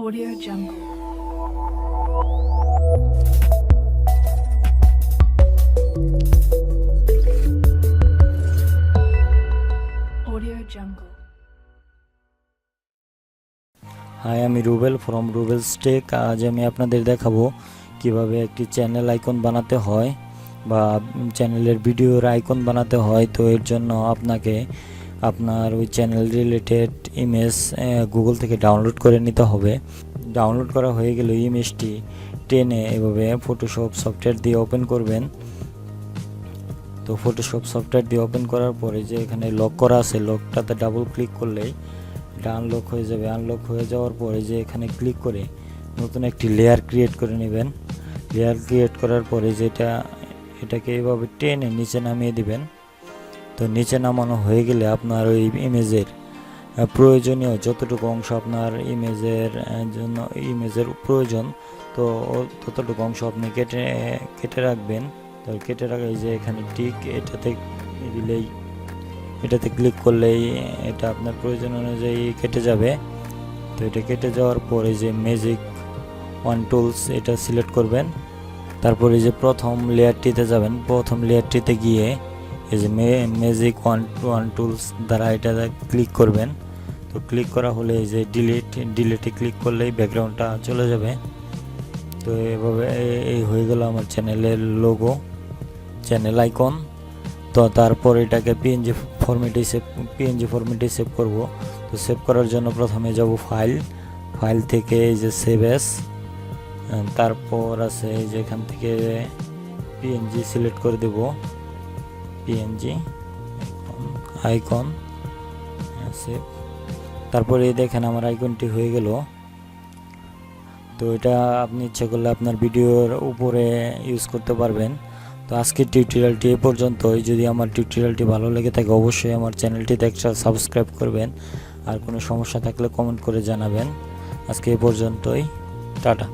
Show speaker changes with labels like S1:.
S1: Audio Jungle. Audio Jungle.
S2: Hi, আমি Rubel from রুবেলস take. আজ আমি আপনাদের দেখাবো কিভাবে একটি চ্যানেল আইকন বানাতে হয় বা চ্যানেলের ভিডিওর আইকন বানাতে হয়। তো এর জন্য আপনাকে আপনার ওই চ্যানেল রিলেটেড ইমেজ গুগল থেকে ডাউনলোড করে নিতে হবে। ডাউনলোড করা হয়ে গেলে ইমেজটি টেনে এভাবে ফটোশপ সফটওয়্যার দিয়ে ওপেন করবেন। তো ফটোশপ সফটওয়্যার দিয়ে ওপেন করার পরে যে এখানে লক করা আছে, লকটাতে ডাবল ক্লিক করলেই এটা আনলক হয়ে যাবে। আনলক হয়ে যাওয়ার পরে যে এখানে ক্লিক করে নতুন একটি লেয়ার ক্রিয়েট করে নেবেন। লেয়ার ক্রিয়েট করার পরে এটাকে এইভাবে টেনে নিচে নামিয়ে দিবেন। তো নিচে নামানো হয়ে গেলে আপনার ওই ইমেজের প্রয়োজনীয় যতটুকু অংশ আপনার ইমেজের প্রয়োজন, তো ততটুকু অংশ আপনি কেটে রাখবেন। তো কেটে রাখা এই যে এখানে টিক, এটাতে ক্লিক করলেই এটা আপনার প্রয়োজন অনুযায়ী কেটে যাবে। তো এটা কেটে যাওয়ার পরে যে ম্যাজিক ওয়ান টুলস এটা সিলেক্ট করবেন। তারপরে যে প্রথম লেয়ারটিতে যাবেন। প্রথম লেয়ারটিতে গিয়ে এই যে ম্যাজিক ওয়ান টুলস দ্বারা এটা ক্লিক করবেন। তো ক্লিক করা হলে এই যে ডিলিটে ক্লিক করলেই ব্যাকগ্রাউন্ডটা চলে যাবে। তো এভাবে এই হয়ে গেল আমার চ্যানেলের লোগো, চ্যানেল আইকন। তো তারপর এটাকে পিএনজি ফরম্যাটে সেভ করব। তো সেভ করার জন্য প্রথমে যাব ফাইল থেকে এই যে সেভ এস, তারপর আছে এই যে এখান থেকে পিএনজি সিলেক্ট করে দেব, পিএনজি আইকন সেভ। তারপরে দেখেন আমার আইকনটি হয়ে গেল। তো এটা আপনি ইচ্ছে করলে আপনার ভিডিওর উপরে ইউজ করতে পারবেন। তো আজকের টিউটোরিয়ালটি এ পর্যন্তই। যদি আমার টিউটোরিয়ালটি ভালো লেগে থাকে অবশ্যই আমার চ্যানেলটিতে একটা সাবস্ক্রাইব করবেন। আর কোনো সমস্যা থাকলে কমেন্ট করে জানাবেন। আজকে এ পর্যন্তই, টাটা।